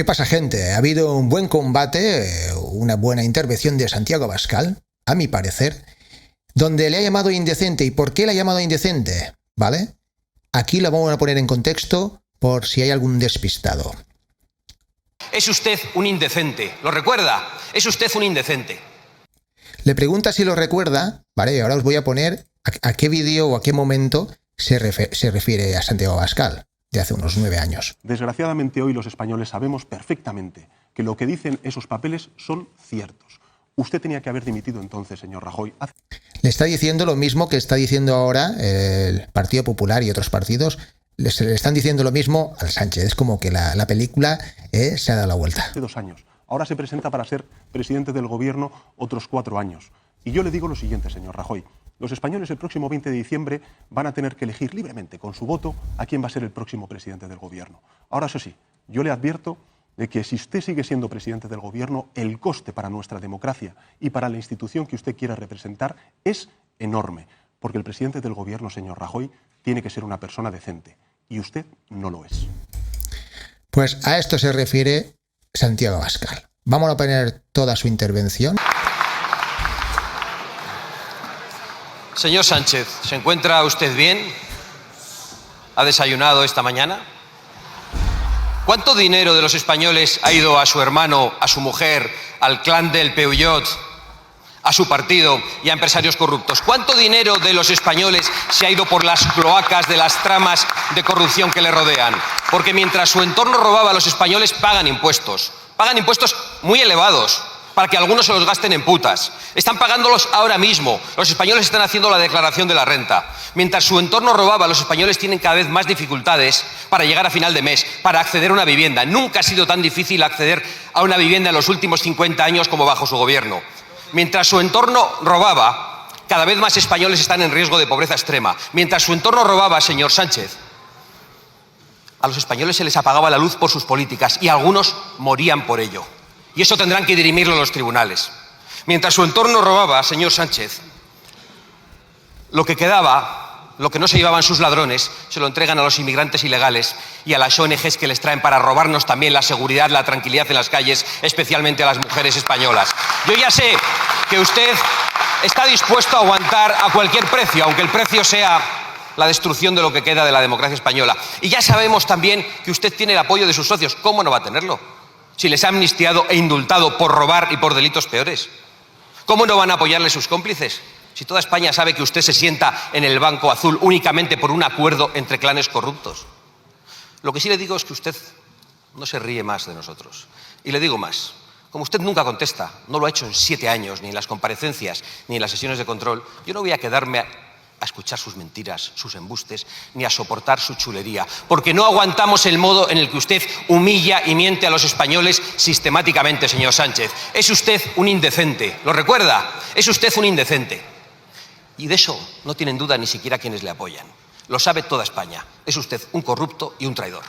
¿Qué pasa, gente? Ha habido un buen combate, una buena intervención de Santiago Abascal, a mi parecer, donde le ha llamado indecente. ¿Y por qué le ha llamado indecente? ¿Vale? Aquí lo vamos a poner en contexto por si hay algún despistado. Es usted un indecente, ¿lo recuerda? Es usted un indecente. Le pregunta si lo recuerda, ¿vale? Y ahora os voy a poner a qué vídeo o a qué momento se refiere a Santiago Abascal, de hace unos 9 años. Desgraciadamente hoy los españoles sabemos perfectamente que lo que dicen esos papeles son ciertos. Usted tenía que haber dimitido entonces, señor Rajoy. Le está diciendo lo mismo que está diciendo ahora el Partido Popular y otros partidos. Le están diciendo lo mismo al Sánchez. Es como que la película se ha dado la vuelta. Hace 2 años. Ahora se presenta para ser presidente del gobierno otros 4 años. Y yo le digo lo siguiente, señor Rajoy. Los españoles el próximo 20 de diciembre van a tener que elegir libremente, con su voto, a quién va a ser el próximo presidente del gobierno. Ahora, eso sí, yo le advierto de que si usted sigue siendo presidente del gobierno, el coste para nuestra democracia y para la institución que usted quiera representar es enorme. Porque el presidente del gobierno, señor Rajoy, tiene que ser una persona decente. Y usted no lo es. Pues a esto se refiere Santiago Abascal. Vamos a poner toda su intervención. Señor Sánchez, ¿se encuentra usted bien? ¿Ha desayunado esta mañana? ¿Cuánto dinero de los españoles ha ido a su hermano, a su mujer, al clan del Peugeot, a su partido y a empresarios corruptos? ¿Cuánto dinero de los españoles se ha ido por las cloacas de las tramas de corrupción que le rodean? Porque mientras su entorno robaba, los españoles pagan impuestos muy elevados, para que algunos se los gasten en putas. Están pagándolos ahora mismo. Los españoles están haciendo la declaración de la renta. Mientras su entorno robaba, los españoles tienen cada vez más dificultades para llegar a final de mes, para acceder a una vivienda. Nunca ha sido tan difícil acceder a una vivienda en los últimos 50 años como bajo su gobierno. Mientras su entorno robaba, cada vez más españoles están en riesgo de pobreza extrema. Mientras su entorno robaba, señor Sánchez, a los españoles se les apagaba la luz por sus políticas y algunos morían por ello. Y eso tendrán que dirimirlo los tribunales. Mientras su entorno robaba, señor Sánchez, lo que quedaba, lo que no se llevaban sus ladrones, se lo entregan a los inmigrantes ilegales y a las ONGs que les traen para robarnos también la seguridad, la tranquilidad en las calles, especialmente a las mujeres españolas. Yo ya sé que usted está dispuesto a aguantar a cualquier precio, aunque el precio sea la destrucción de lo que queda de la democracia española. Y ya sabemos también que usted tiene el apoyo de sus socios. ¿Cómo no va a tenerlo? Si les ha amnistiado e indultado por robar y por delitos peores. ¿Cómo no van a apoyarle sus cómplices? Si toda España sabe que usted se sienta en el banco azul únicamente por un acuerdo entre clanes corruptos. Lo que sí le digo es que usted no se ríe más de nosotros. Y le digo más. Como usted nunca contesta, no lo ha hecho en 7 años, ni en las comparecencias, ni en las sesiones de control, yo no voy a quedarme a escuchar sus mentiras, sus embustes, ni a soportar su chulería, porque no aguantamos el modo en el que usted humilla y miente a los españoles sistemáticamente, señor Sánchez. Es usted un indecente, ¿lo recuerda? Es usted un indecente. Y de eso no tienen duda ni siquiera quienes le apoyan. Lo sabe toda España. Es usted un corrupto y un traidor.